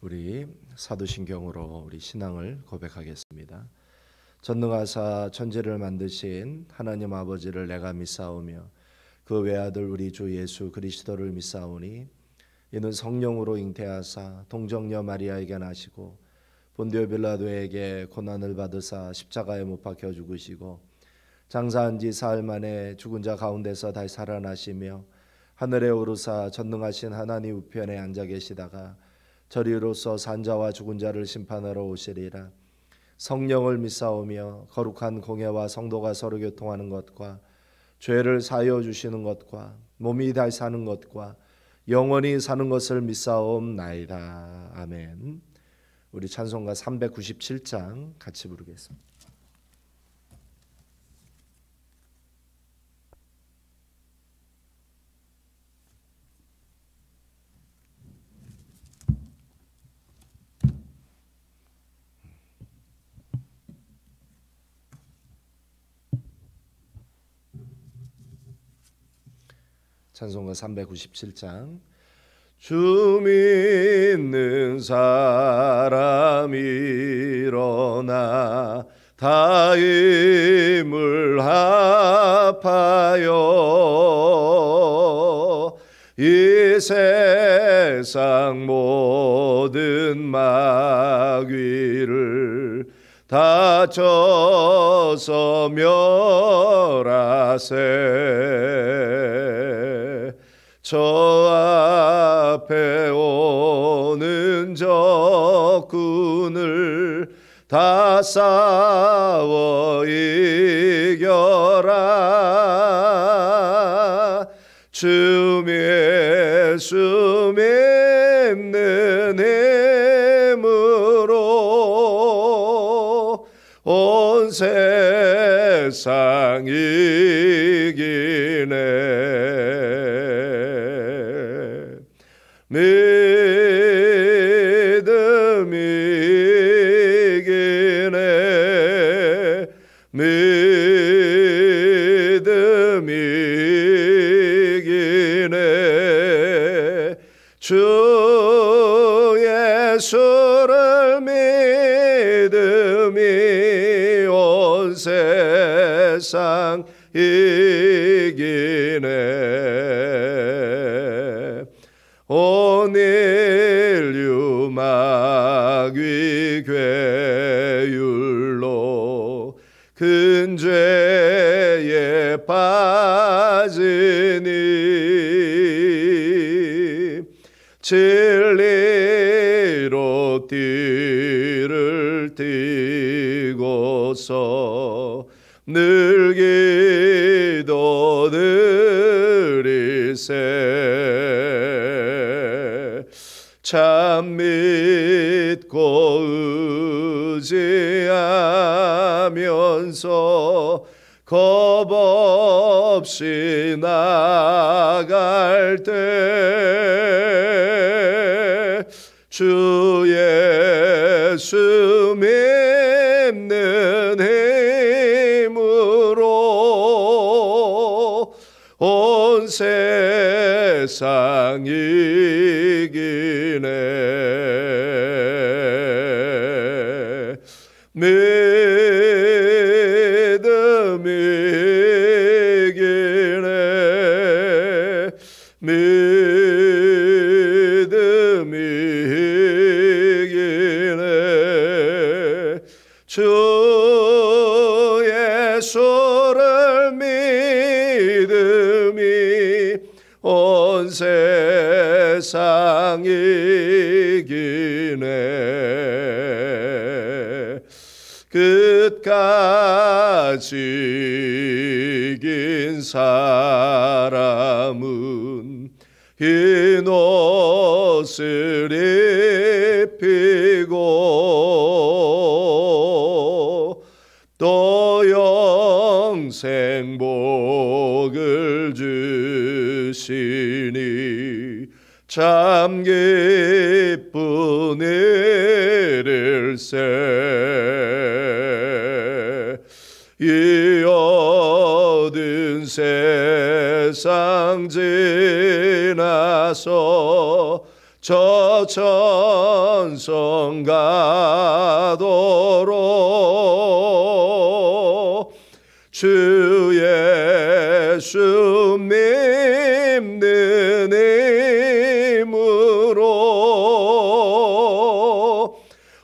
우리 사도신경으로 우리 신앙을 고백하겠습니다. 전능하사 천지를 만드신 하나님 아버지를 내가 믿사오며 그 외아들 우리 주 예수 그리스도를 믿사오니 이는 성령으로 잉태하사 동정녀 마리아에게 나시고 본디오 빌라도에게 고난을 받으사 십자가에 못 박혀 죽으시고 장사한 지 사흘 만에 죽은 자 가운데서 다시 살아나시며 하늘에 오르사 전능하신 하나님 우편에 앉아 계시다가 저리로서 산자와 죽은 자를 심판하러 오시리라. 성령을 믿사오며 거룩한 공예와 성도가 서로 교통하는 것과 죄를 사하여 주시는 것과 몸이 다시 사는 것과 영원히 사는 것을 믿사옵나이다. 아멘. 우리 찬송가 397장 같이 부르겠습니다. 찬송가 397장. 주 믿는 사람 일어나 다 힘을 합하여 이 세상 모든 마귀를 다 져서 멸하세. 저 앞에 오는 적군을 다 싸워 이겨라. 주 예수 믿는 힘으로 온 세상 이기네. 믿음이 이기네. 믿음이 이기네. 주 예수를 믿음이 온 세상 이기네. 온 인류 마귀 괴율로 큰 죄에 빠지니 진리로 띠를 띠고서 늘 기도 드리세. 참 믿고 의지하면서 겁 없이 나갈 때 주 예수 믿는 힘으로 온 세상 이기네. 믿음이 이기네. 믿음이 이기네. 주 예수를 믿음이 온 세상 이기네. 끝까지 이긴 사람은 흰 옷을 입히고 또 영생 복을 주시니 참 기쁜 일일세. 이 얻은 세상 지나서 저 찬송가도록 주 예수 믿는 힘으로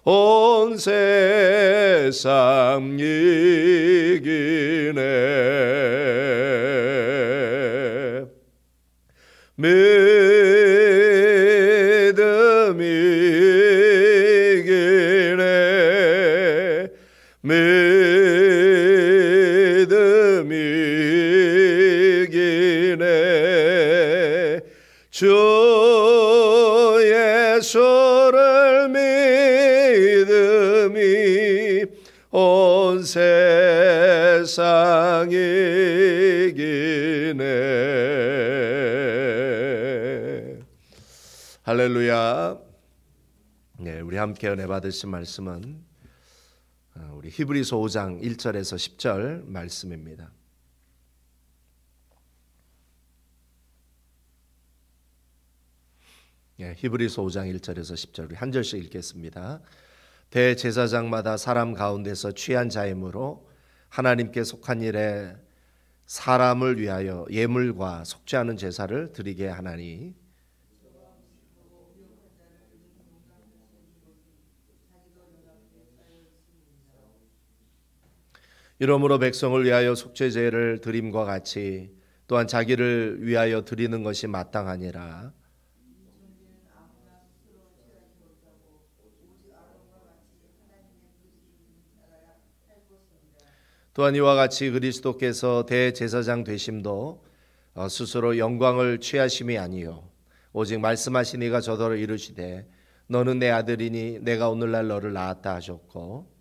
온 세상 이기네. 믿음이 이기네. 믿음이 이기네. 주 예수를 믿음이 온 세상 이기네. 할렐루야. 네, 우리 함께 은혜 받으신 말씀은 우리 히브리서 5장 1절에서 10절 말씀입니다. 네, 히브리서 5장 1절에서 10절 우리 한 절씩 읽겠습니다. 대제사장마다 사람 가운데서 취한 자이므로 하나님께 속한 일에 사람을 위하여 예물과 속죄하는 제사를 드리게 하나니 이러므로 백성을 위하여 속죄제를 드림과 같이 또한 자기를 위하여 드리는 것이 마땅하니라. 또한 이와 같이 그리스도께서 대제사장 되심도 스스로 영광을 취하심이 아니요 오직 말씀하신 이가 저더러 이르시되 너는 내 아들이니 내가 오늘날 너를 낳았다 하셨고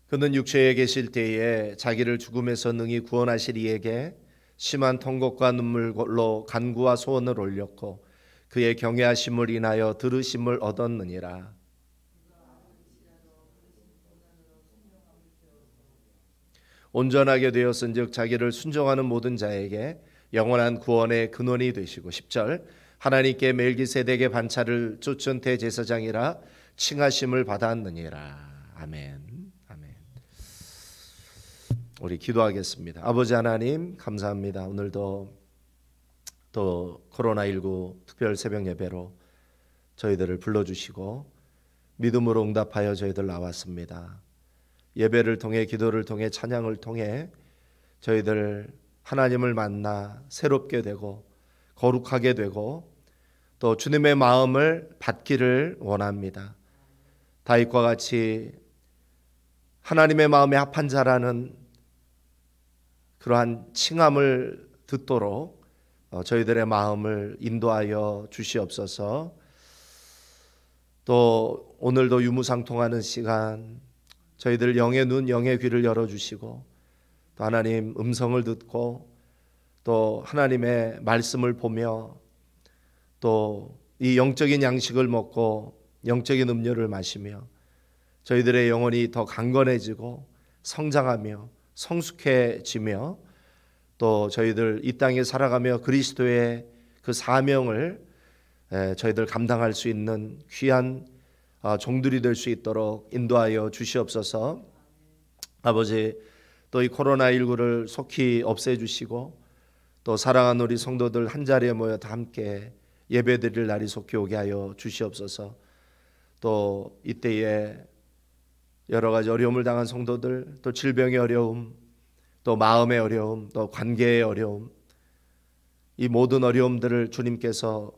그는 육체에 계실 때에 자기를 죽음에서 능히 구원하실 이에게 심한 통곡과 눈물로 간구와 소원을 올렸고 그의 경외하심을 인하여 들으심을 얻었느니라. 온전하게 되었은즉 자기를 순종하는 모든 자에게 영원한 구원의 근원이 되시고 10절 하나님께 멜기세덱의 반차를 쫓은 대제사장이라 칭하심을 받았느니라. 아멘. 우리 기도하겠습니다. 아버지 하나님 감사합니다. 오늘도 또 코로나19 특별 새벽 예배로 저희들을 불러주시고 믿음으로 응답하여 저희들 나왔습니다. 예배를 통해 기도를 통해 찬양을 통해 저희들 하나님을 만나 새롭게 되고 거룩하게 되고 또 주님의 마음을 받기를 원합니다. 다윗과 같이 하나님의 마음에 합한 자라는 그러한 칭함을 듣도록 저희들의 마음을 인도하여 주시옵소서. 또 오늘도 유무상통하는 시간 저희들 영의 눈 영의 귀를 열어주시고 또 하나님 음성을 듣고 또 하나님의 말씀을 보며 또 이 영적인 양식을 먹고 영적인 음료를 마시며 저희들의 영혼이 더 강건해지고 성장하며 성숙해지며 또 저희들 이 땅에 살아가며 그리스도의 그 사명을 저희들 감당할 수 있는 귀한 종들이 될 수 있도록 인도하여 주시옵소서. 아버지 또 이 코로나19를 속히 없애주시고 또 사랑하는 우리 성도들 한자리에 모여 다 함께 예배드릴 날이 속히 오게 하여 주시옵소서. 또 이때에 여러 가지 어려움을 당한 성도들 또 질병의 어려움 또 마음의 어려움 또 관계의 어려움 이 모든 어려움들을 주님께서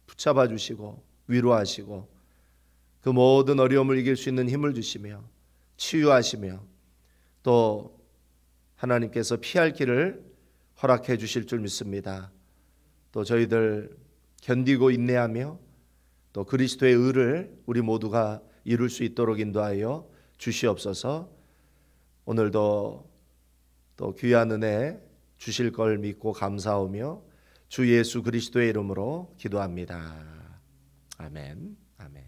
붙잡아 주시고 위로하시고 그 모든 어려움을 이길 수 있는 힘을 주시며 치유하시며 또 하나님께서 피할 길을 허락해 주실 줄 믿습니다. 또 저희들 견디고 인내하며 또 그리스도의 의를 우리 모두가 이룰 수 있도록 인도하여 주시옵소서. 오늘도 또 귀한 은혜 주실 걸 믿고 감사하며 주 예수 그리스도의 이름으로 기도합니다. 아멘. 아멘.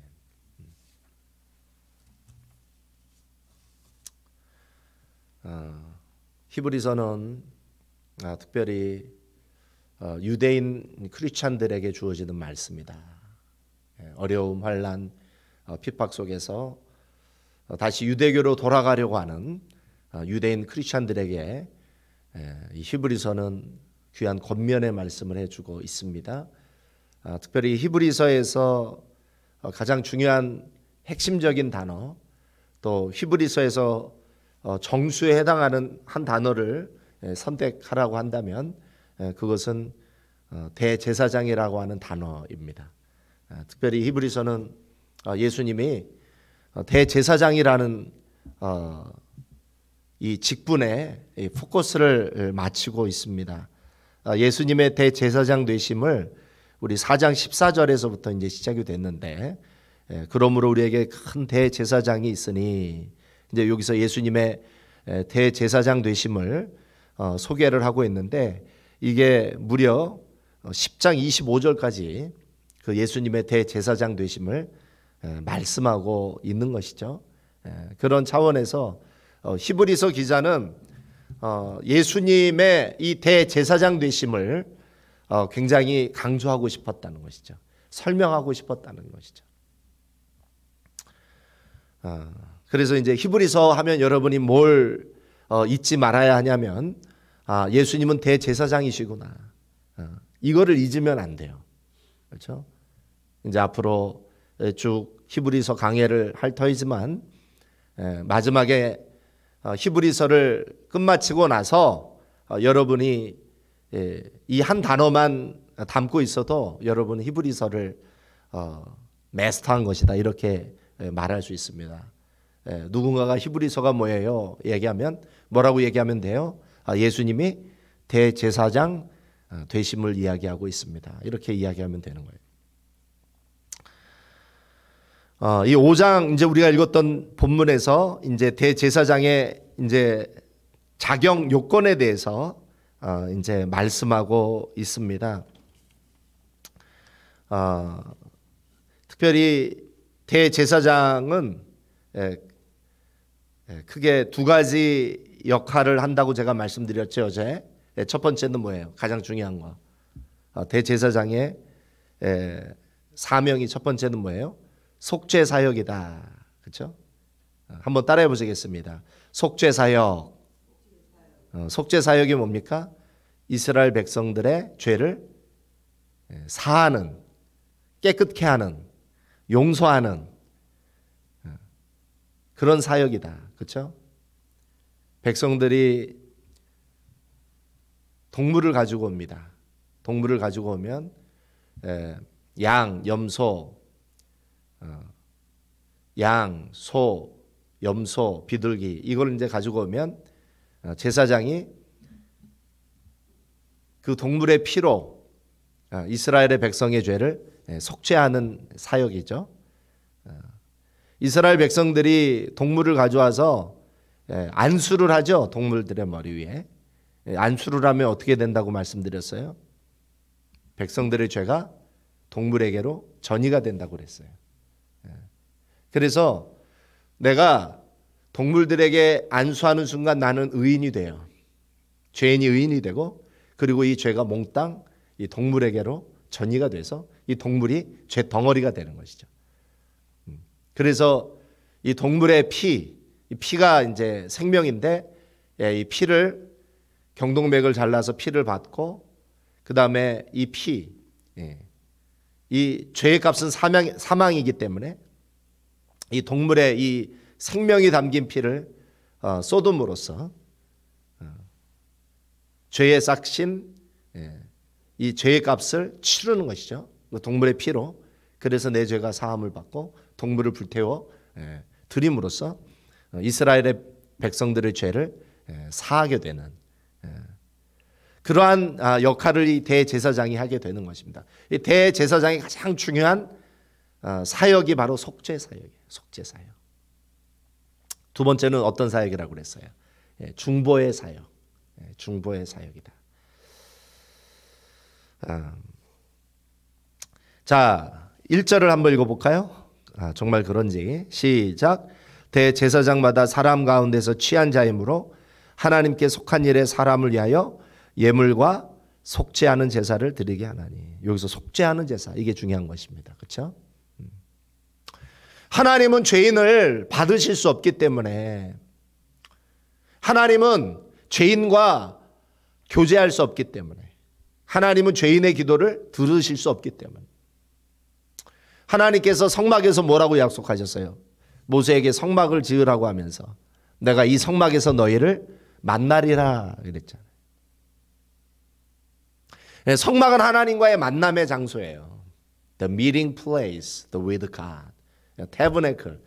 히브리서는 특별히 유대인 크리스찬들에게 주어지는 말씀이다. 어려움, 환난, 핍박 속에서 다시 유대교로 돌아가려고 하는 유대인 크리스찬들에게 이 히브리서는 귀한 권면의 말씀을 해주고 있습니다. 특별히 히브리서에서 가장 중요한 핵심적인 단어, 또 히브리서에서 정수에 해당하는 한 단어를 선택하라고 한다면 그것은 대제사장이라고 하는 단어입니다. 특별히 히브리서는 예수님이 대제사장이라는 이 직분에 포커스를 맞추고 있습니다. 예수님의 대제사장 되심을 우리 4장 14절에서부터 이제 시작이 됐는데, 그러므로 우리에게 큰 대제사장이 있으니, 이제 여기서 예수님의 대제사장 되심을 소개를 하고 있는데, 이게 무려 10장 25절까지 그 예수님의 대제사장 되심을 말씀하고 있는 것이죠. 그런 차원에서 히브리서 기자는 예수님의 이 대제사장 되심을 굉장히 강조하고 싶었다는 것이죠. 설명하고 싶었다는 것이죠. 그래서 이제 히브리서 하면 여러분이 뭘 잊지 말아야 하냐면, 예수님은 대제사장이시구나. 이거를 잊으면 안 돼요. 그렇죠? 이제 앞으로 쭉 히브리서 강해를 할 터이지만, 마지막에 히브리서를 끝마치고 나서 여러분이 이 한 단어만 담고 있어도 여러분은 히브리서를 마스터한 것이다, 이렇게 말할 수 있습니다. 누군가가 히브리서가 뭐예요? 얘기하면 뭐라고 얘기하면 돼요? 예수님이 대제사장 되심을 이야기하고 있습니다. 이렇게 이야기하면 되는 거예요. 이 5장 이제 우리가 읽었던 본문에서 이제 대제사장의 이제 자격 요건에 대해서 이제 말씀하고 있습니다. 특별히 대제사장은 크게 두 가지 역할을 한다고 제가 말씀드렸죠, 어제. 첫 번째는 뭐예요? 가장 중요한 거. 대제사장의 사명이 첫 번째는 뭐예요? 속죄 사역이다. 그렇죠? 한번 따라해 보시겠습니다. 속죄 사역. 속죄 사역이 뭡니까? 이스라엘 백성들의 죄를 사하는, 깨끗게 하는, 용서하는 그런 사역이다. 그렇죠? 백성들이 동물을 가지고 옵니다. 동물을 가지고 오면 양, 염소, 양, 소, 염소, 비둘기, 이걸 이제 가지고 오면 제사장이 그 동물의 피로 이스라엘의 백성의 죄를 속죄하는 사역이죠. 이스라엘 백성들이 동물을 가져와서 안수를 하죠. 동물들의 머리 위에. 안수를 하면 어떻게 된다고 말씀드렸어요? 백성들의 죄가 동물에게로 전이가 된다고 그랬어요. 그래서 내가 동물들에게 안수하는 순간 나는 의인이 돼요. 죄인이 의인이 되고, 그리고 이 죄가 몽땅 이 동물에게로 전이가 돼서 이 동물이 죄 덩어리가 되는 것이죠. 그래서 이 동물의 피, 이 피가 이제 생명인데, 이 피를 경동맥을 잘라서 피를 받고, 그 다음에 이 피, 이 죄의 값은 사망이기 때문에 이 동물의 이 생명이 담긴 피를 쏟음으로써 죄의 싹신, 이 죄의 값을 치르는 것이죠. 동물의 피로. 그래서 내 죄가 사함을 받고 동물을 불태워 드림으로써 이스라엘의 백성들의 죄를 사하게 되는 그러한 역할을 이 대제사장이 하게 되는 것입니다. 이 대제사장의 가장 중요한 사역이 바로 속죄 사역이에요. 속죄 사역. 두 번째는 어떤 사역이라고 그랬어요? 중보의 사역. 중보의 사역이다. 자, 1절을 한번 읽어볼까요? 정말 그런지. 시작. 대제사장마다 사람 가운데서 취한 자이므로 하나님께 속한 일에 사람을 위하여 예물과 속죄하는 제사를 드리게 하나니. 여기서 속죄하는 제사, 이게 중요한 것입니다. 그렇죠? 하나님은 죄인을 받으실 수 없기 때문에, 하나님은 죄인과 교제할 수 없기 때문에, 하나님은 죄인의 기도를 들으실 수 없기 때문에, 하나님께서 성막에서 뭐라고 약속하셨어요? 모세에게 성막을 지으라고 하면서 내가 이 성막에서 너희를 만나리라 그랬잖아요. 성막은 하나님과의 만남의 장소예요. The meeting place, the with God. tabernacle.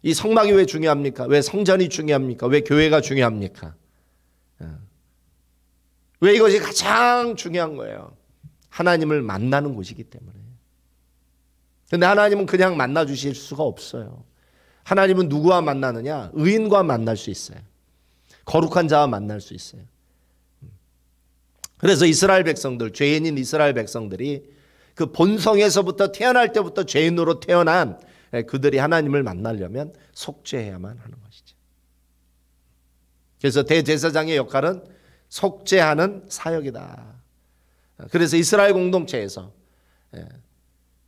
이 성막이 왜 중요합니까? 왜 성전이 중요합니까? 왜 교회가 중요합니까? 왜 이것이 가장 중요한 거예요? 하나님을 만나는 곳이기 때문에. 그런데 하나님은 그냥 만나 주실 수가 없어요. 하나님은 누구와 만나느냐? 의인과 만날 수 있어요. 거룩한 자와 만날 수 있어요. 그래서 이스라엘 백성들, 죄인인 이스라엘 백성들이 그 본성에서부터 태어날 때부터 죄인으로 태어난 그들이 하나님을 만나려면 속죄해야만 하는 것이죠. 그래서 대제사장의 역할은 속죄하는 사역이다. 그래서 이스라엘 공동체에서,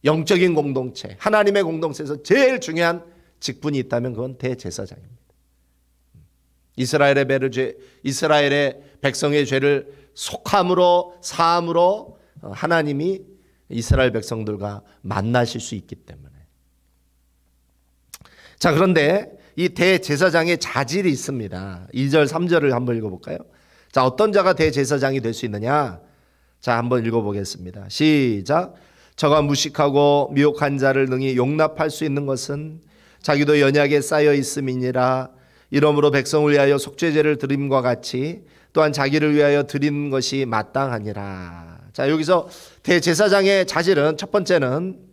영적인 공동체, 하나님의 공동체에서 제일 중요한 직분이 있다면 그건 대제사장입니다. 이스라엘의 백성의 죄를 속함으로, 사함으로 하나님이 이스라엘 백성들과 만나실 수 있기 때문에. 자, 그런데 이 대제사장의 자질이 있습니다. 2절, 3절을 한번 읽어볼까요? 자, 어떤 자가 대제사장이 될 수 있느냐? 자, 한번 읽어보겠습니다. 시작. 저가 무식하고 미혹한 자를 능히 용납할 수 있는 것은 자기도 연약에 쌓여 있음이니라. 이러므로 백성을 위하여 속죄제를 드림과 같이 또한 자기를 위하여 드리는 것이 마땅하니라. 자, 여기서 대제사장의 자질은 첫 번째는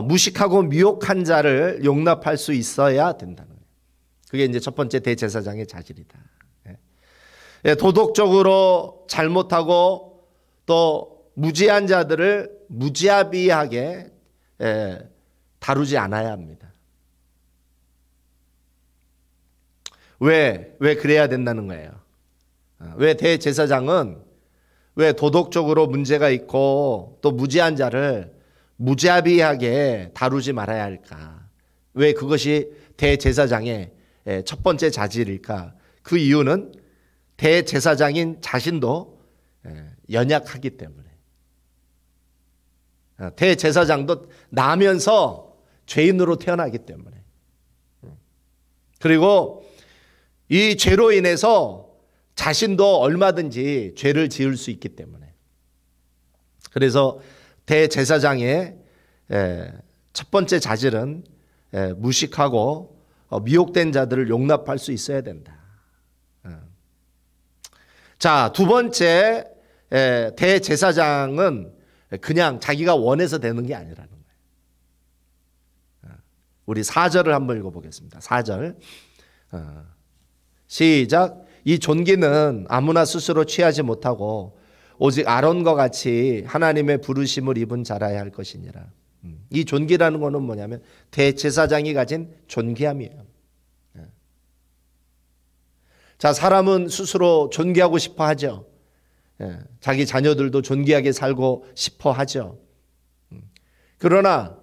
무식하고 미혹한 자를 용납할 수 있어야 된다는 거예요. 그게 이제 첫 번째 대제사장의 자질이다. 도덕적으로 잘못하고 또 무지한 자들을 무지하게 다루지 않아야 합니다. 왜 그래야 된다는 거예요? 왜 대제사장은 왜 도덕적으로 문제가 있고 또 무지한 자를 무자비하게 다루지 말아야 할까? 왜 그것이 대제사장의 첫 번째 자질일까? 그 이유는 대제사장인 자신도 연약하기 때문에. 대제사장도 나면서 죄인으로 태어나기 때문에. 그리고 이 죄로 인해서 자신도 얼마든지 죄를 지을 수 있기 때문에. 그래서 대제사장의 첫 번째 자질은 무식하고 미혹된 자들을 용납할 수 있어야 된다. 자, 두 번째 대제사장은 그냥 자기가 원해서 되는 게 아니라는 거예요. 우리 4절을 한번 읽어보겠습니다. 4절 시작. 이 존귀는 아무나 스스로 취하지 못하고 오직 아론과 같이 하나님의 부르심을 입은 자라야 할 것이니라. 이 존귀라는 것은 뭐냐면 대제사장이 가진 존귀함이에요. 자, 사람은 스스로 존귀하고 싶어 하죠. 자기 자녀들도 존귀하게 살고 싶어 하죠. 그러나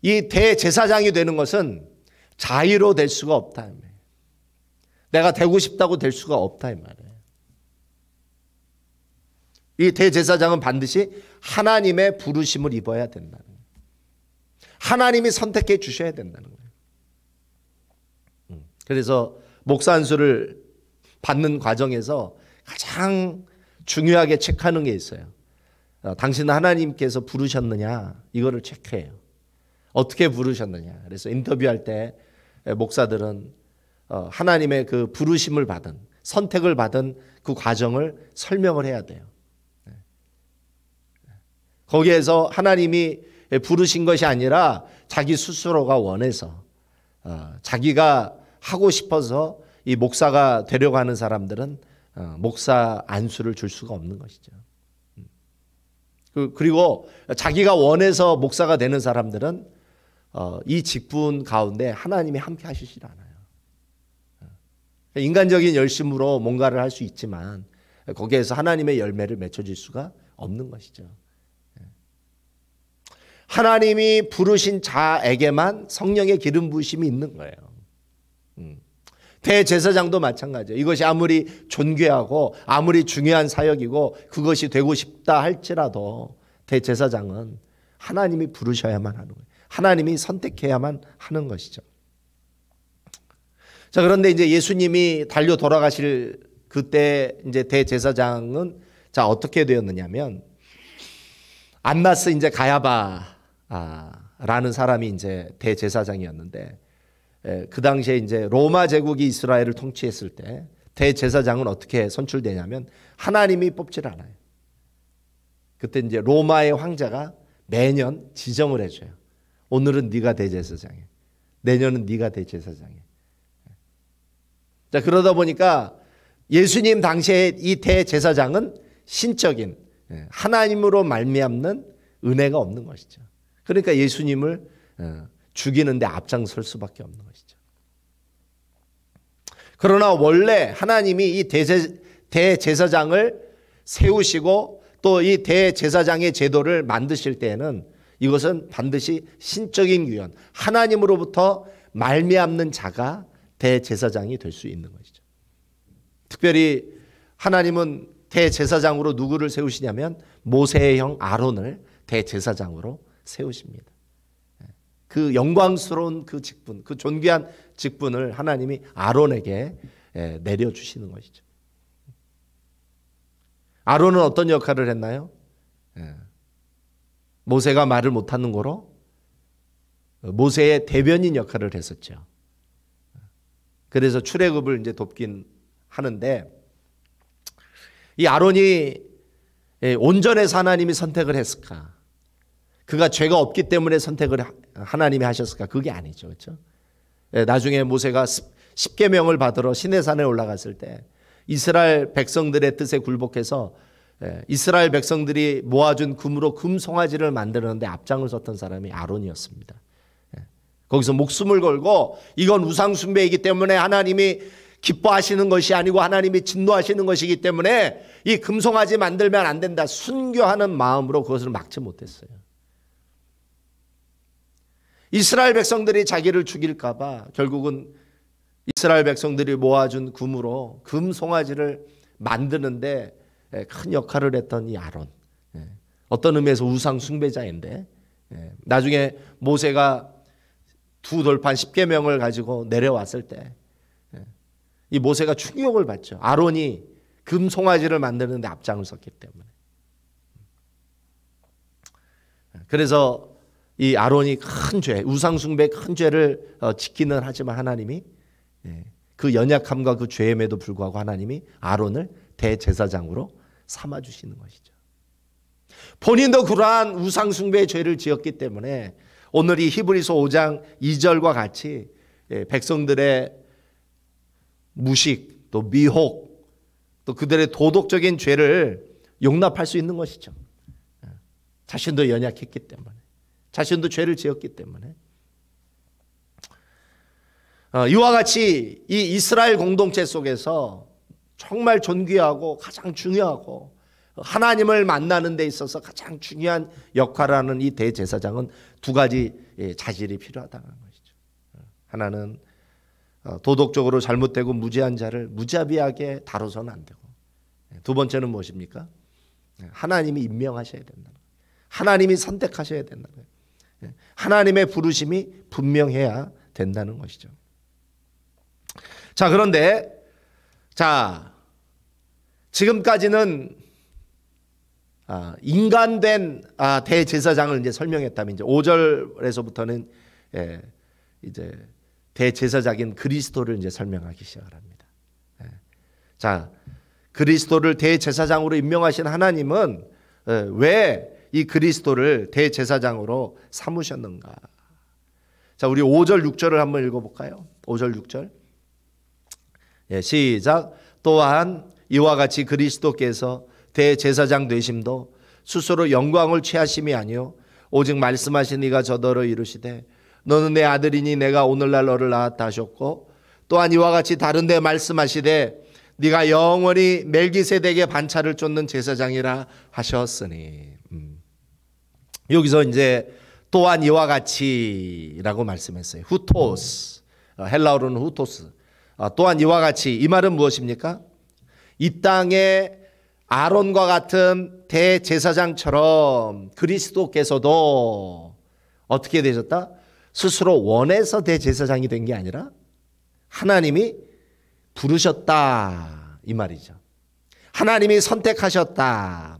이 대제사장이 되는 것은 자의로 될 수가 없다. 내가 되고 싶다고 될 수가 없다 이 말이에요. 이 대제사장은 반드시 하나님의 부르심을 입어야 된다는 거예요. 하나님이 선택해 주셔야 된다는 거예요. 그래서 목사 안수를 받는 과정에서 가장 중요하게 체크하는 게 있어요. 당신은 하나님께서 부르셨느냐 이거를 체크해요. 어떻게 부르셨느냐. 그래서 인터뷰할 때 목사들은 하나님의 그 부르심을 받은, 선택을 받은 그 과정을 설명을 해야 돼요. 거기에서 하나님이 부르신 것이 아니라 자기 스스로가 원해서 자기가 하고 싶어서 이 목사가 되려고 하는 사람들은 목사 안수를 줄 수가 없는 것이죠. 그리고 자기가 원해서 목사가 되는 사람들은 이 직분 가운데 하나님이 함께 하시질 않아요. 인간적인 열심으로 뭔가를 할 수 있지만 거기에서 하나님의 열매를 맺혀질 수가 없는 것이죠. 하나님이 부르신 자에게만 성령의 기름 부으심이 있는 거예요. 대제사장도 마찬가지예요. 이것이 아무리 존귀하고 아무리 중요한 사역이고 그것이 되고 싶다 할지라도 대제사장은 하나님이 부르셔야만 하는 거예요. 하나님이 선택해야만 하는 것이죠. 자, 그런데 이제 예수님이 달려 돌아가실 그때 이제 대제사장은 자 어떻게 되었느냐면 안나스 이제 가야바라는 사람이 이제 대제사장이었는데 그 당시에 이제 로마 제국이 이스라엘을 통치했을 때 대제사장은 어떻게 선출되냐면 하나님이 뽑질 않아요. 그때 이제 로마의 황제가 매년 지정을 해줘요. 오늘은 네가 대제사장이야. 내년은 네가 대제사장이야. 자, 그러다 보니까 예수님 당시에 이 대제사장은 신적인 하나님으로 말미암는 은혜가 없는 것이죠. 그러니까 예수님을 죽이는데 앞장설 수밖에 없는 것이죠. 그러나 원래 하나님이 이 대제사장을 세우시고 또 이 대제사장의 제도를 만드실 때에는 이것은 반드시 신적인 유언, 하나님으로부터 말미암는 자가 대제사장이 될 수 있는 것이죠. 특별히 하나님은 대제사장으로 누구를 세우시냐면 모세의 형 아론을 대제사장으로 세우십니다. 그 영광스러운 그 직분, 그 존귀한 직분을 하나님이 아론에게 내려주시는 것이죠. 아론은 어떤 역할을 했나요? 모세가 말을 못하는 거로 모세의 대변인 역할을 했었죠. 그래서 출애굽을 이제 돕긴 하는데 이 아론이 온전해서 하나님이 선택을 했을까? 그가 죄가 없기 때문에 선택을 하나님이 하셨을까? 그게 아니죠. 그렇죠? 나중에 모세가 십계명을 받으러 시내산에 올라갔을 때 이스라엘 백성들의 뜻에 굴복해서 이스라엘 백성들이 모아준 금으로 금 송아지를 만드는데 앞장을 섰던 사람이 아론이었습니다. 거기서 목숨을 걸고 이건 우상 숭배이기 때문에 하나님이 기뻐하시는 것이 아니고 하나님이 진노하시는 것이기 때문에 이 금송아지 만들면 안 된다. 순교하는 마음으로 그것을 막지 못했어요. 이스라엘 백성들이 자기를 죽일까 봐 결국은 이스라엘 백성들이 모아준 금으로 금송아지를 만드는데 큰 역할을 했던 이 아론. 어떤 의미에서 우상 숭배자인데 나중에 모세가 두 돌판 십계명을 가지고 내려왔을 때 이 모세가 충격을 받죠. 아론이 금송아지를 만드는데 앞장을 섰기 때문에. 그래서 이 아론이 큰 죄, 우상 숭배 큰 죄를 지키는 하지만 하나님이 그 연약함과 그 죄임에도 불구하고 하나님이 아론을 대제사장으로 삼아 주시는 것이죠. 본인도 그러한 우상 숭배의 죄를 지었기 때문에 오늘 이 히브리서 5장 2절과 같이 백성들의 무식, 또 미혹, 또 그들의 도덕적인 죄를 용납할 수 있는 것이죠. 자신도 연약했기 때문에, 자신도 죄를 지었기 때문에. 이와 같이 이 이스라엘 공동체 속에서 정말 존귀하고 가장 중요하고 하나님을 만나는 데 있어서 가장 중요한 역할을 하는 이 대제사장은 두 가지 자질이 필요하다는 것이죠. 하나는 도덕적으로 잘못되고 무지한 자를 무자비하게 다뤄서는 안 되고, 두 번째는 무엇입니까? 하나님이 임명하셔야 된다는 거예요. 하나님이 선택하셔야 된다는 거예요. 하나님의 부르심이 분명해야 된다는 것이죠. 자, 그런데 지금까지는 인간된 대제사장을 이제 설명했다면 이제 5절에서부터는 이제 대제사장인 그리스도를 이제 설명하기 시작을 합니다. 자, 그리스도를 대제사장으로 임명하신 하나님은 왜 이 그리스도를 대제사장으로 삼으셨는가? 자, 우리 5절 6절을 한번 읽어볼까요? 5절 6절. 시작. 또한 이와 같이 그리스도께서 대제사장 되심도 스스로 영광을 취하심이 아니요 오직 말씀하신 이가 저더러 이르시되 너는 내 아들이니 내가 오늘날 너를 낳았다 하셨고 또한 이와 같이 다른 데 말씀하시되 네가 영원히 멜기세덱의 반차를 쫓는 제사장이라 하셨으니. 여기서 이제 또한 이와 같이라고 말씀했어요. 후토스, 헬라어로는 후토스. 또한 이와 같이, 이 말은 무엇입니까? 이 땅에 아론과 같은 대제사장처럼 그리스도께서도 어떻게 되셨다? 스스로 원해서 대제사장이 된 게 아니라 하나님이 부르셨다, 이 말이죠. 하나님이 선택하셨다.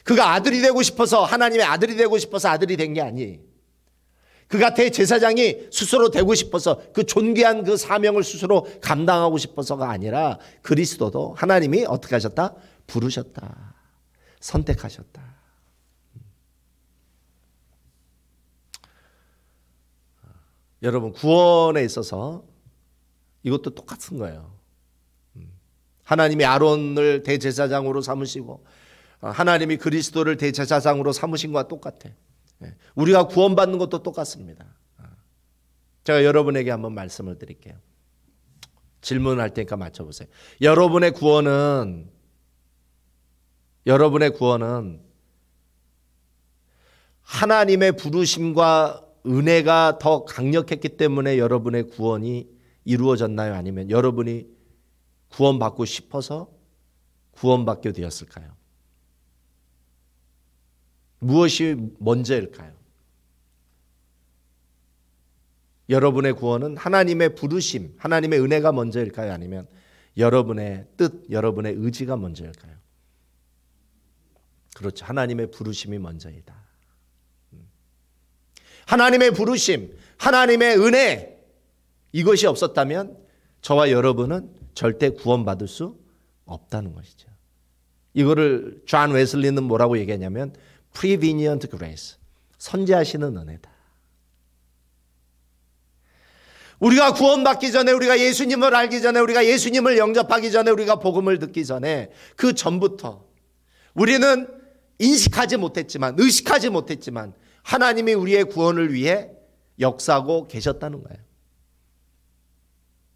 그가 아들이 되고 싶어서, 하나님의 아들이 되고 싶어서 아들이 된 게 아니. 그가 대제사장이 스스로 되고 싶어서, 그 존귀한 그 사명을 스스로 감당하고 싶어서가 아니라 그리스도도 하나님이 어떻게 하셨다? 부르셨다. 선택하셨다. 여러분, 구원에 있어서 이것도 똑같은 거예요. 하나님이 아론을 대제사장으로 삼으시고 하나님이 그리스도를 대제사장으로 삼으신 것과 똑같아. 우리가 구원받는 것도 똑같습니다. 제가 여러분에게 한번 말씀을 드릴게요. 질문할 테니까 맞춰보세요. 여러분의 구원은 하나님의 부르심과 은혜가 더 강력했기 때문에 여러분의 구원이 이루어졌나요? 아니면 여러분이 구원받고 싶어서 구원받게 되었을까요? 무엇이 먼저일까요? 여러분의 구원은 하나님의 부르심, 하나님의 은혜가 먼저일까요? 아니면 여러분의 뜻, 여러분의 의지가 먼저일까요? 그렇죠. 하나님의 부르심이 먼저이다. 하나님의 부르심, 하나님의 은혜, 이것이 없었다면 저와 여러분은 절대 구원받을 수 없다는 것이죠. 이거를 존 웨슬리는 뭐라고 얘기하냐면 prevenient grace, 선제하시는 은혜다. 우리가 구원받기 전에, 우리가 예수님을 알기 전에, 우리가 예수님을 영접하기 전에, 우리가 복음을 듣기 전에 그 전부터 우리는 인식하지 못했지만, 의식하지 못했지만 하나님이 우리의 구원을 위해 역사하고 계셨다는 거예요.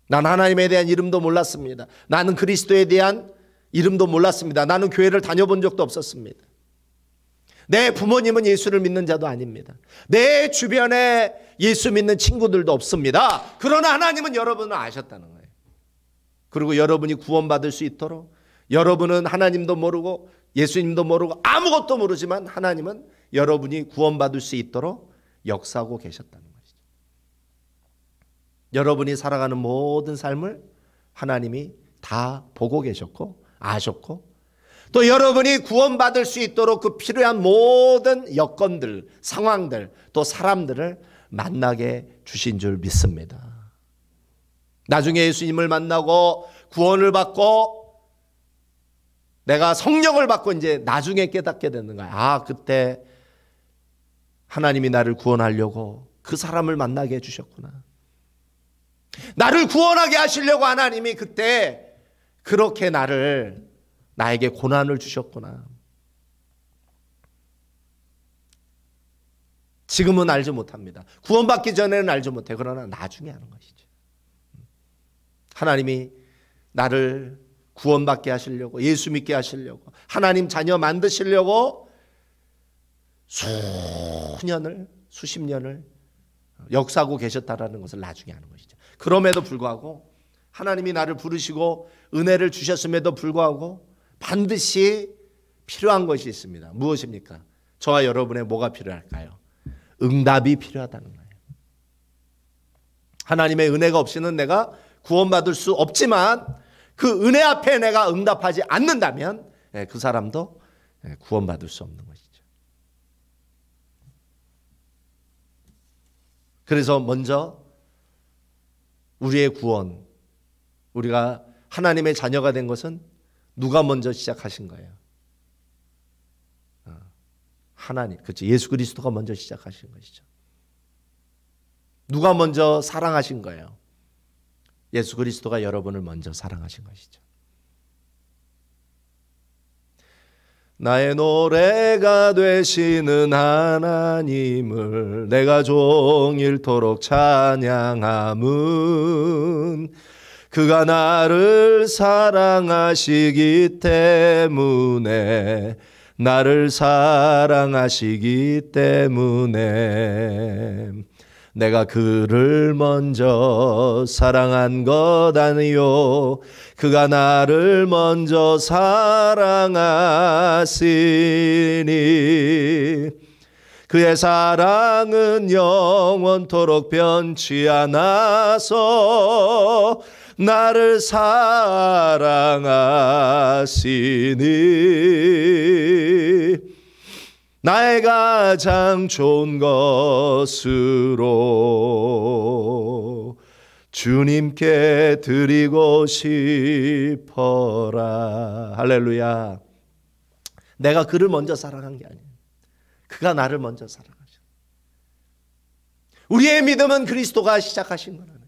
난 하나님에 대한 이름도 몰랐습니다. 나는 그리스도에 대한 이름도 몰랐습니다. 나는 교회를 다녀본 적도 없었습니다. 내 부모님은 예수를 믿는 자도 아닙니다. 내 주변에 예수 믿는 친구들도 없습니다. 그러나 하나님은 여러분을 아셨다는 거예요. 그리고 여러분이 구원받을 수 있도록, 여러분은 하나님도 모르고 예수님도 모르고 아무것도 모르지만 하나님은 여러분이 구원받을 수 있도록 역사하고 계셨다는 것이죠. 여러분이 살아가는 모든 삶을 하나님이 다 보고 계셨고 아셨고, 또 여러분이 구원받을 수 있도록 그 필요한 모든 여건들, 상황들, 또 사람들을 만나게 주신 줄 믿습니다. 나중에 예수님을 만나고 구원을 받고 내가 성령을 받고 이제 나중에 깨닫게 되는 거야. 아, 그때 하나님이 나를 구원하려고 그 사람을 만나게 해주셨구나. 나를 구원하게 하시려고 하나님이 그때 그렇게 나에게 고난을 주셨구나. 지금은 알지 못합니다. 구원받기 전에는 알지 못해. 그러나 나중에 하는 것이죠. 하나님이 나를 구원받게 하시려고, 예수 믿게 하시려고, 하나님 자녀 만드시려고 수십 년을 역사하고 계셨다라는 것을 나중에 하는 것이죠. 그럼에도 불구하고 하나님이 나를 부르시고 은혜를 주셨음에도 불구하고 반드시 필요한 것이 있습니다. 무엇입니까? 저와 여러분의 뭐가 필요할까요? 응답이 필요하다는 거예요. 하나님의 은혜가 없이는 내가 구원받을 수 없지만 그 은혜 앞에 내가 응답하지 않는다면 그 사람도 구원받을 수 없는 것이죠. 그래서 먼저 우리의 구원, 우리가 하나님의 자녀가 된 것은 누가 먼저 시작하신 거예요? 하나님, 그렇죠. 예수 그리스도가 먼저 시작하신 것이죠. 누가 먼저 사랑하신 거예요? 예수 그리스도가 여러분을 먼저 사랑하신 것이죠. 나의 노래가 되시는 하나님을 내가 종일토록 찬양함은 그가 나를 사랑하시기 때문에, 나를 사랑하시기 때문에 내가 그를 먼저 사랑한 것 아니요, 그가 나를 먼저 사랑하시니 그의 사랑은 영원토록 변치 않아서 나를 사랑하시니 나의 가장 좋은 것으로 주님께 드리고 싶어라. 할렐루야. 내가 그를 먼저 사랑한 게 아니에요. 그가 나를 먼저 사랑하죠. 우리의 믿음은 그리스도가 시작하신 거라는,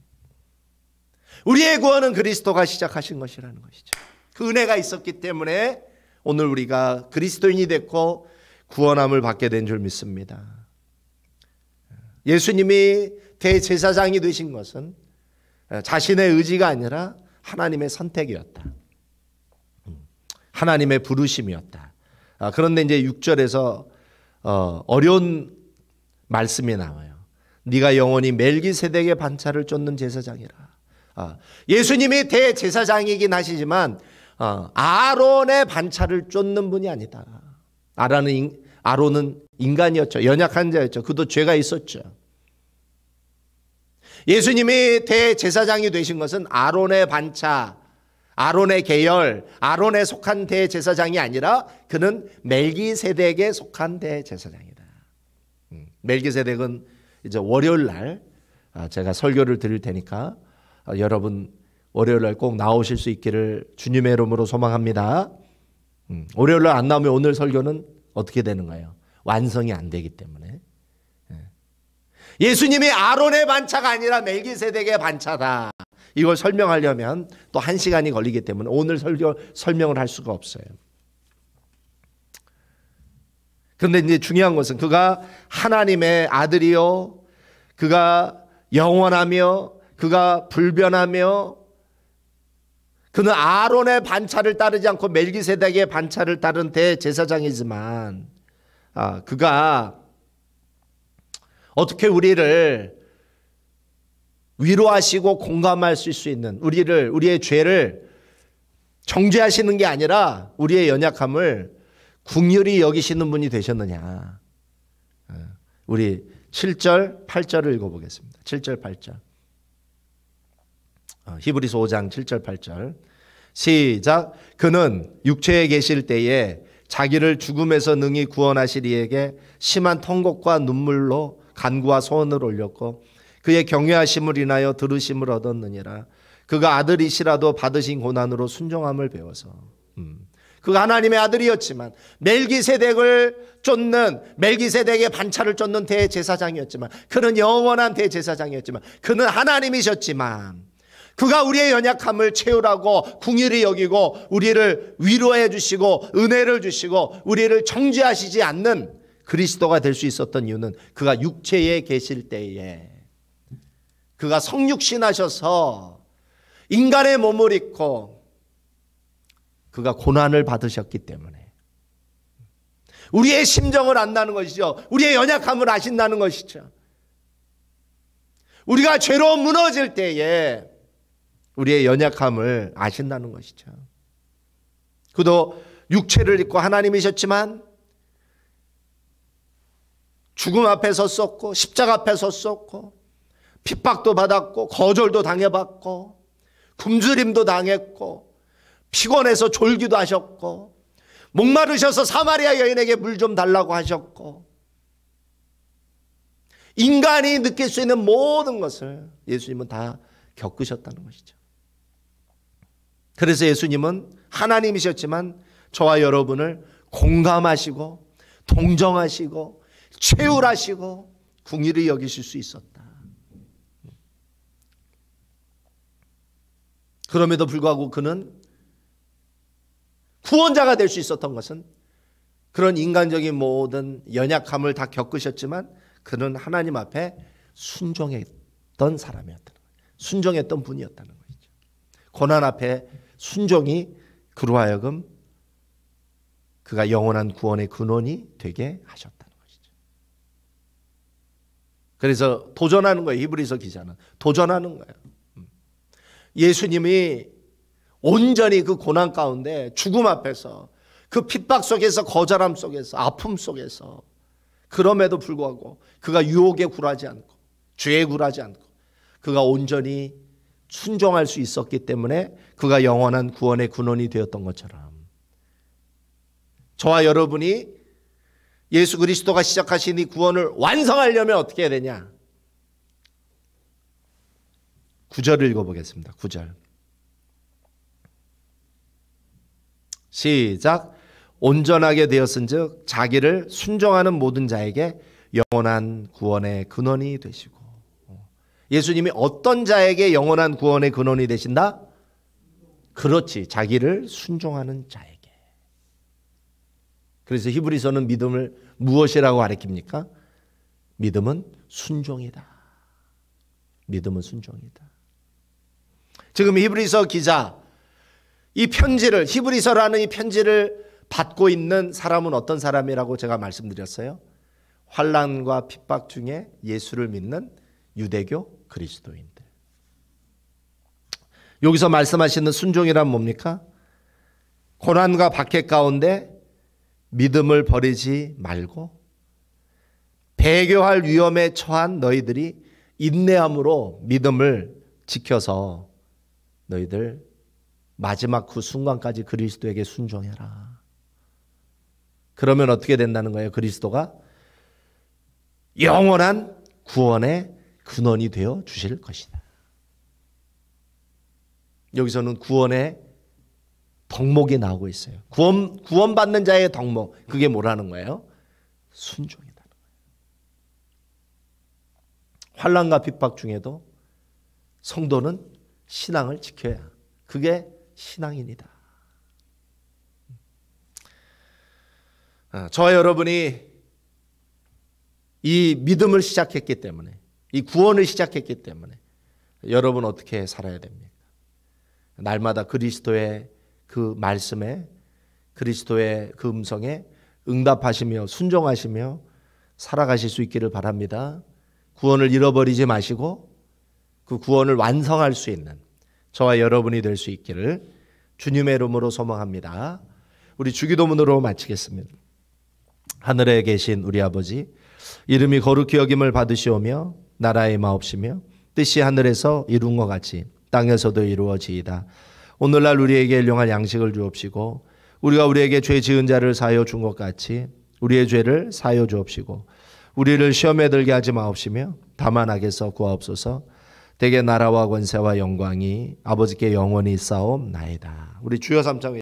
우리의 구원은 그리스도가 시작하신 것이라는 것이죠. 그 은혜가 있었기 때문에 오늘 우리가 그리스도인이 됐고 구원함을 받게 된 줄 믿습니다. 예수님이 대제사장이 되신 것은 자신의 의지가 아니라 하나님의 선택이었다. 하나님의 부르심이었다. 그런데 이제 6절에서 어려운 말씀이 나와요. 네가 영원히 멜기세덱의 반차를 쫓는 제사장이라. 예수님이 대제사장이긴 하시지만 아론의 반차를 쫓는 분이 아니다. 아론은 인간이었죠. 연약한 자였죠. 그도 죄가 있었죠. 예수님이 대제사장이 되신 것은 아론의 반차, 아론의 계열, 아론에 속한 대제사장이 아니라 그는 멜기세덱에 속한 대제사장이다. 멜기세덱은 이제 월요일 날 제가 설교를 드릴 테니까 여러분 월요일 날 꼭 나오실 수 있기를 주님의 이름으로 소망합니다. 월요일 날 안 나오면 오늘 설교는 어떻게 되는가요? 완성이 안 되기 때문에. 예수님이 아론의 반차가 아니라 멜기세덱의 반차다. 이걸 설명하려면 또 1시간이 걸리기 때문에 오늘 설명을 할 수가 없어요. 그런데 이제 중요한 것은 그가 하나님의 아들이요, 그가 영원하며 그가 불변하며 그는 아론의 반차를 따르지 않고 멜기세덱의 반차를 따른 대제사장이지만 그가 어떻게 우리를 위로하시고 공감하실 수 있는, 우리의 죄를 정죄하시는 게 아니라 우리의 연약함을 긍휼히 여기시는 분이 되셨느냐. 우리 7절 8절을 읽어보겠습니다. 7절 8절. 히브리서 5장 7절 8절 시작. 그는 육체에 계실 때에 자기를 죽음에서 능히 구원하실 이에게 심한 통곡과 눈물로 간구와 소원을 올렸고 그의 경외하심을 인하여 들으심을 얻었느니라. 그가 아들이시라도 받으신 고난으로 순종함을 배워서. 그가 하나님의 아들이었지만 멜기세덱을 쫓는, 멜기세덱의 반차를 쫓는 대제사장이었지만, 그는 영원한 대제사장이었지만, 그는 하나님이셨지만 그가 우리의 연약함을 채우라고 긍휼히 여기고 우리를 위로해 주시고 은혜를 주시고 우리를 정죄하시지 않는 그리스도가 될 수 있었던 이유는 그가 육체에 계실 때에, 그가 성육신하셔서 인간의 몸을 입고 그가 고난을 받으셨기 때문에, 우리의 심정을 안다는 것이죠. 우리의 연약함을 아신다는 것이죠. 우리가 죄로 무너질 때에 우리의 연약함을 아신다는 것이죠. 그도 육체를 입고 하나님이셨지만 죽음 앞에 섰었고 십자가 앞에 섰었고 핍박도 받았고 거절도 당해봤고 굶주림도 당했고 피곤해서 졸기도 하셨고 목마르셔서 사마리아 여인에게 물 좀 달라고 하셨고, 인간이 느낄 수 있는 모든 것을 예수님은 다 겪으셨다는 것이죠. 그래서 예수님은 하나님이셨지만 저와 여러분을 공감하시고 동정하시고 채울하시고 긍휼히 여기실 수 있었다. 그럼에도 불구하고 그는 구원자가 될 수 있었던 것은 그런 인간적인 모든 연약함을 다 겪으셨지만 그는 하나님 앞에 순종했던 사람이었다는 거예요. 순종했던 분이었다는 거죠. 고난 앞에 순종이 그로 하여금 그가 영원한 구원의 근원이 되게 하셨다는 것이죠. 그래서 도전하는 거예요. 히브리서 기자는 도전하는 거예요. 예수님이 온전히 그 고난 가운데 죽음 앞에서 그 핍박 속에서 거절함 속에서 아픔 속에서 그럼에도 불구하고 그가 유혹에 굴하지 않고 죄에 굴하지 않고 그가 온전히 순종할 수 있었기 때문에 그가 영원한 구원의 근원이 되었던 것처럼 저와 여러분이 예수 그리스도가 시작하신 이 구원을 완성하려면 어떻게 해야 되냐? 9절을 읽어보겠습니다. 9절 시작. 온전하게 되었은즉 자기를 순종하는 모든 자에게 영원한 구원의 근원이 되시고. 예수님이 어떤 자에게 영원한 구원의 근원이 되신다? 그렇지, 자기를 순종하는 자에게. 그래서 히브리서는 믿음을 무엇이라고 가르칩니까? 믿음은 순종이다. 믿음은 순종이다. 지금 히브리서 기자, 이 편지를, 히브리서라는 이 편지를 받고 있는 사람은 어떤 사람이라고 제가 말씀드렸어요? 환난과 핍박 중에 예수를 믿는 유대교 그리스도인들. 여기서 말씀하시는 순종이란 뭡니까? 고난과 박해 가운데 믿음을 버리지 말고 배교할 위험에 처한 너희들이 인내함으로 믿음을 지켜서 너희들 마지막 그 순간까지 그리스도에게 순종해라. 그러면 어떻게 된다는 거예요? 그리스도가 영원한 구원의 근원이 되어 주실 것이다. 여기서는 구원의 덕목이 나오고 있어요. 구원받는 자의 덕목, 그게 뭐라는 거예요? 순종이라는 거예요. 환난과 핍박 중에도 성도는 신앙을 지켜야, 그게 신앙인이다. 저와 여러분이 이 믿음을 시작했기 때문에, 이 구원을 시작했기 때문에 여러분 어떻게 살아야 됩니까? 날마다 그리스도의 그 말씀에, 그리스도의 그 음성에 응답하시며 순종하시며 살아가실 수 있기를 바랍니다. 구원을 잃어버리지 마시고 그 구원을 완성할 수 있는 저와 여러분이 될 수 있기를 주님의 이름으로 소망합니다. 우리 주기도문으로 마치겠습니다. 하늘에 계신 우리 아버지, 이름이 거룩히 여김을 받으시오며 나라의 마옵시며 뜻이 하늘에서 이룬 것 같이 땅에서도 이루어지이다. 오늘날 우리에게 일용할 양식을 주옵시고 우리가 우리에게 죄 지은 자를 사하여 준 것 같이 우리의 죄를 사하여 주옵시고 우리를 시험에 들게 하지 마옵시며 다만 악에서 구하옵소서. 대개 나라와 권세와 영광이 아버지께 영원히 있사옵나이다. 우리 주여 삼창